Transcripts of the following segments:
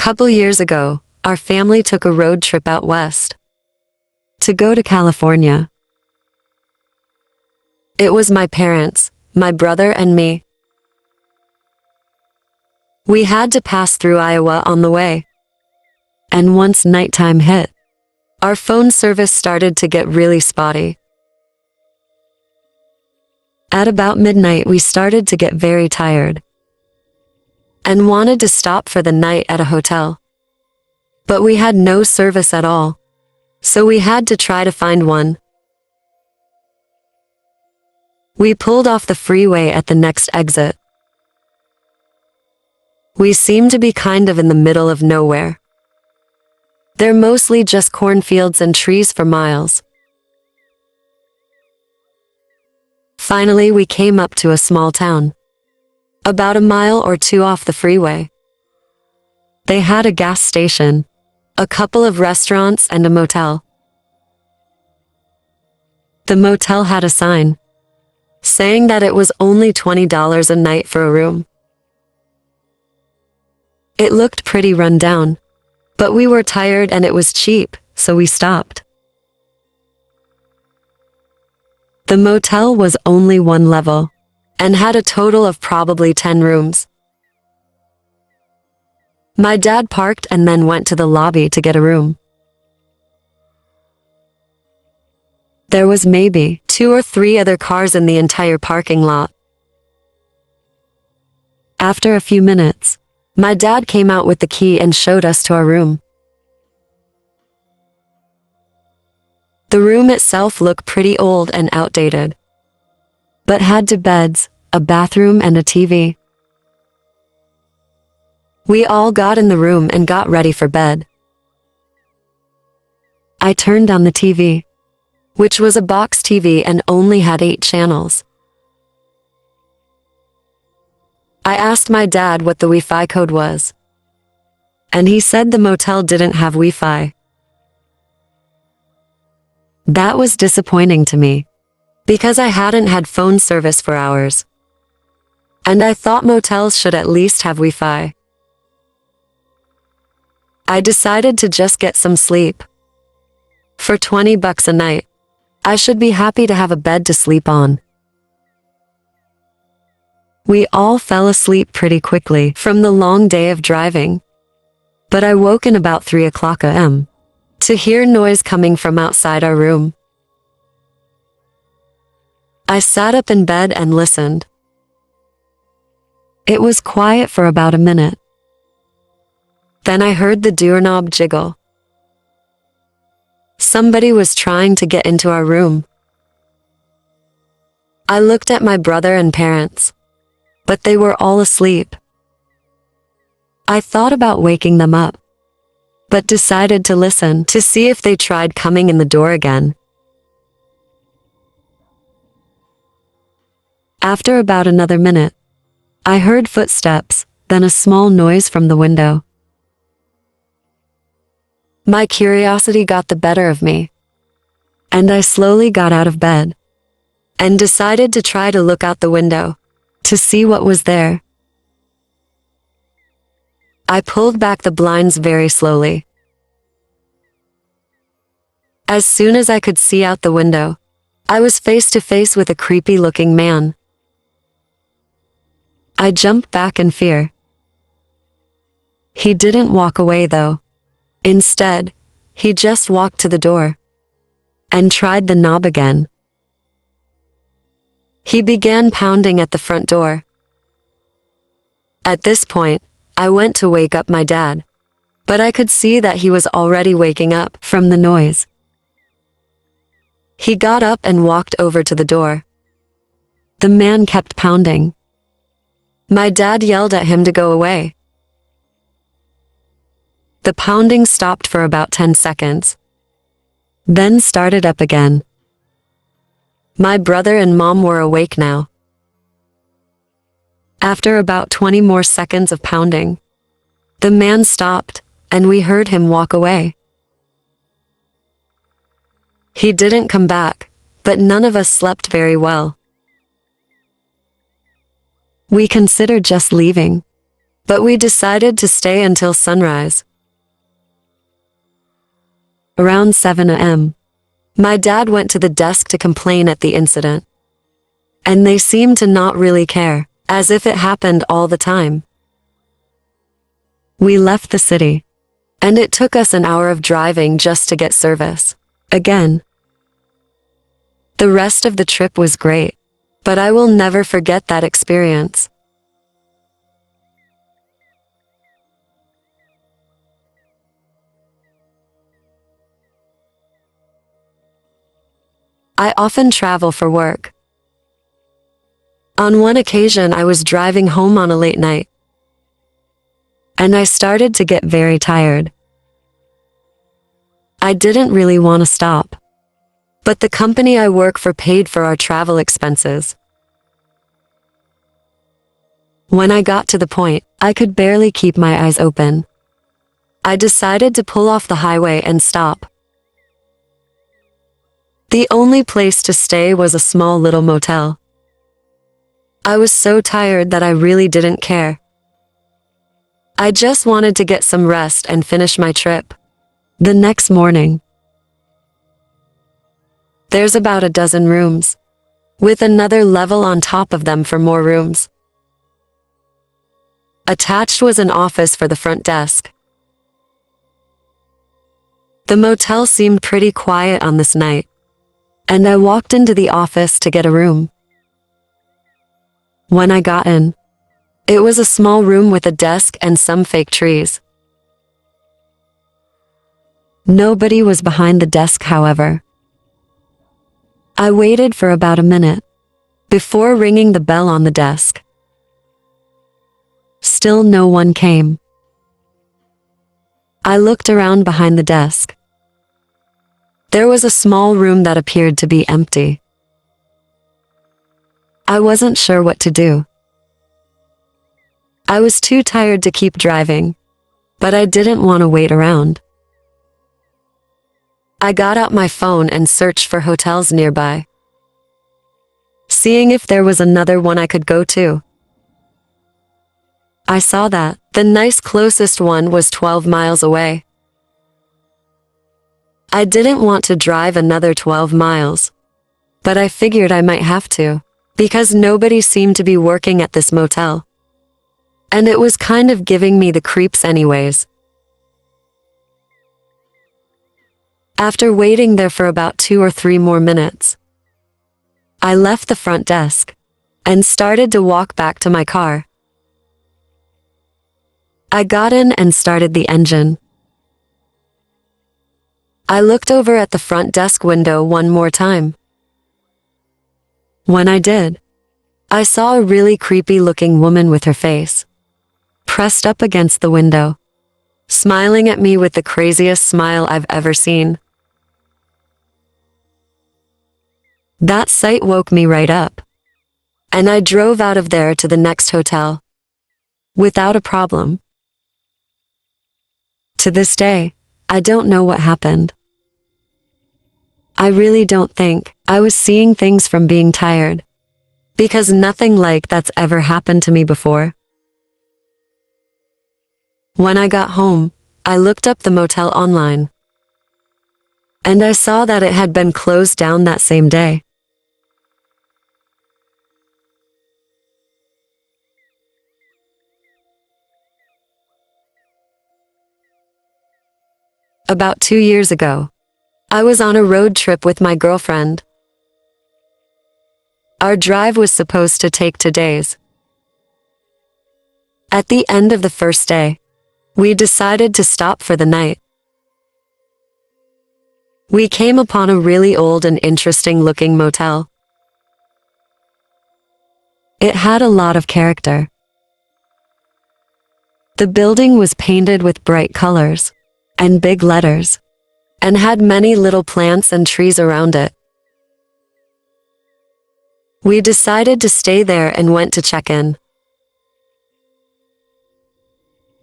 couple years ago, our family took a road trip out west to go to California. It was my parents, my brother and me. We had to pass through Iowa on the way. And once nighttime hit, our phone service started to get really spotty. At about midnight, we started to get very tired and wanted to stop for the night at a hotel. But we had no service at all, so we had to try to find one. We pulled off the freeway at the next exit. We seemed to be kind of in the middle of nowhere. They're mostly just cornfields and trees for miles. Finally, we came up to a small town, about a mile or two off the freeway. They had a gas station, a couple of restaurants, and a motel. The motel had a sign saying that it was only $20 a night for a room. It looked pretty run down, but we were tired and it was cheap, so we stopped. The motel was only one level and had a total of probably 10 rooms. My dad parked and then went to the lobby to get a room. There was maybe 2 or 3 other cars in the entire parking lot. After a few minutes, my dad came out with the key and showed us to our room. The room itself looked pretty old and outdated, but had 2 beds, a bathroom, and a TV. We all got in the room and got ready for bed. I turned on the TV, which was a box TV and only had 8 channels. I asked my dad what the Wi-Fi code was, and he said the motel didn't have Wi-Fi. That was disappointing to me, because I hadn't had phone service for hours, and I thought motels should at least have Wi-Fi. I decided to just get some sleep. For $20 a night, I should be happy to have a bed to sleep on. We all fell asleep pretty quickly from the long day of driving, but I woke in about 3 o'clock a.m. to hear noise coming from outside our room. I sat up in bed and listened. It was quiet for about a minute. Then I heard the doorknob jiggle. Somebody was trying to get into our room. I looked at my brother and parents, but they were all asleep. I thought about waking them up, but decided to listen to see if they tried coming in the door again. After about another minute, I heard footsteps, then a small noise from the window. My curiosity got the better of me, and I slowly got out of bed and decided to try to look out the window to see what was there. I pulled back the blinds very slowly. As soon as I could see out the window, I was face to face with a creepy-looking man. I jumped back in fear. He didn't walk away though. Instead, he just walked to the door and tried the knob again. He began pounding at the front door. At this point, I went to wake up my dad, but I could see that he was already waking up from the noise. He got up and walked over to the door. The man kept pounding. My dad yelled at him to go away. The pounding stopped for about 10 seconds, then started up again. My brother and mom were awake now. After about 20 more seconds of pounding, the man stopped, and we heard him walk away. He didn't come back, but none of us slept very well. We considered just leaving, but we decided to stay until sunrise. Around 7 a.m., my dad went to the desk to complain at the incident, and they seemed to not really care, as if it happened all the time. We left the city, and it took us an hour of driving just to get service. Again. The rest of the trip was great, but I will never forget that experience. I often travel for work. On one occasion, I was driving home on a late night, and I started to get very tired. I didn't really want to stop, but the company I work for paid for our travel expenses. When I got to the point, I could barely keep my eyes open. I decided to pull off the highway and stop. The only place to stay was a small little motel. I was so tired that I really didn't care. I just wanted to get some rest and finish my trip. The next morning, there's about a dozen rooms, with another level on top of them for more rooms. Attached was an office for the front desk. The motel seemed pretty quiet on this night, and I walked into the office to get a room. When I got in, it was a small room with a desk and some fake trees. Nobody was behind the desk, however. I waited for about a minute before ringing the bell on the desk. Still no one came. I looked around behind the desk. There was a small room that appeared to be empty. I wasn't sure what to do. I was too tired to keep driving, but I didn't want to wait around. I got out my phone and searched for hotels nearby, seeing if there was another one I could go to. I saw that the nice closest one was 12 miles away. I didn't want to drive another 12 miles, but I figured I might have to, because nobody seemed to be working at this motel, and it was kind of giving me the creeps anyways. After waiting there for about 2 or 3 more minutes, I left the front desk and started to walk back to my car. I got in and started the engine. I looked over at the front desk window one more time. When I did, I saw a really creepy-looking woman with her face pressed up against the window, smiling at me with the craziest smile I've ever seen. That sight woke me right up, and I drove out of there to the next hotel without a problem. To this day, I don't know what happened. I really don't think I was seeing things from being tired, because nothing like that's ever happened to me before. When I got home, I looked up the motel online, and I saw that it had been closed down that same day. About 2 years ago, I was on a road trip with my girlfriend. Our drive was supposed to take 2 days. At the end of the first day, we decided to stop for the night. We came upon a really old and interesting-looking motel. It had a lot of character. The building was painted with bright colors and big letters, and had many little plants and trees around it. We decided to stay there and went to check in.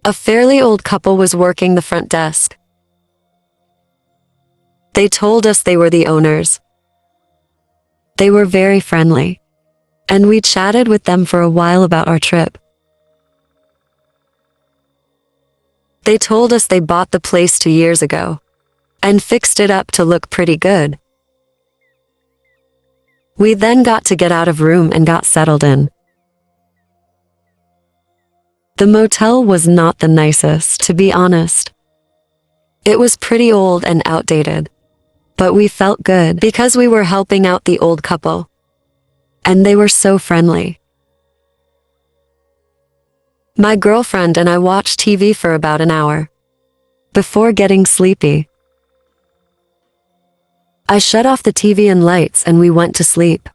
A fairly old couple was working the front desk. They told us they were the owners. They were very friendly, and we chatted with them for a while about our trip. They told us they bought the place 2 years ago and fixed it up to look pretty good. We then got to get out of room and got settled in. The motel was not the nicest, to be honest. It was pretty old and outdated, but we felt good because we were helping out the old couple, and they were so friendly. My girlfriend and I watched TV for about an hour before getting sleepy. I shut off the TV and lights and we went to sleep.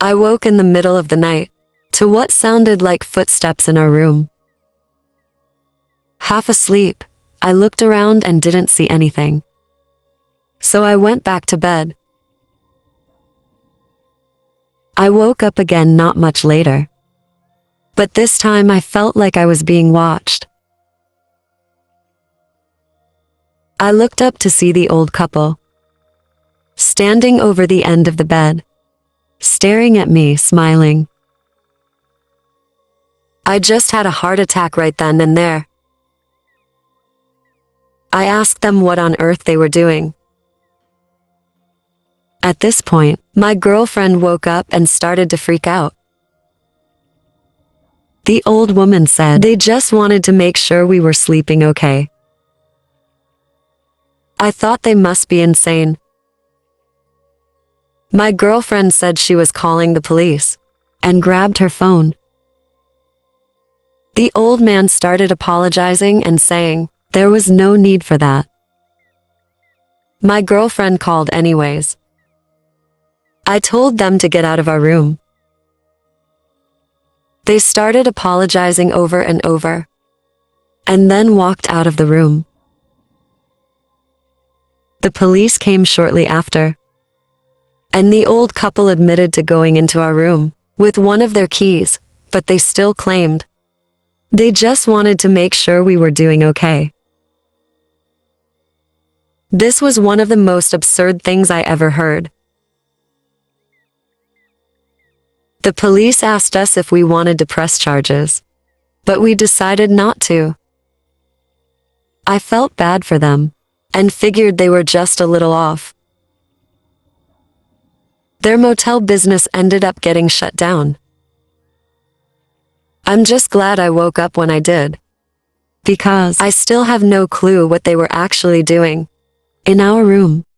I woke in the middle of the night to what sounded like footsteps in our room. Half asleep, I looked around and didn't see anything. So I went back to bed. I woke up again not much later, but this time I felt like I was being watched. I looked up to see the old couple standing over the end of the bed, staring at me, smiling. I just had a heart attack right then and there. I asked them what on earth they were doing. At this point, my girlfriend woke up and started to freak out. The old woman said they just wanted to make sure we were sleeping okay. I thought they must be insane. My girlfriend said she was calling the police and grabbed her phone. The old man started apologizing and saying there was no need for that. My girlfriend called anyways. I told them to get out of our room. They started apologizing over and over, and then walked out of the room. The police came shortly after, and the old couple admitted to going into our room with one of their keys, but they still claimed they just wanted to make sure we were doing okay. This was one of the most absurd things I ever heard. The police asked us if we wanted to press charges, but we decided not to. I felt bad for them and figured they were just a little off. Their motel business ended up getting shut down. I'm just glad I woke up when I did, because I still have no clue what they were actually doing in our room.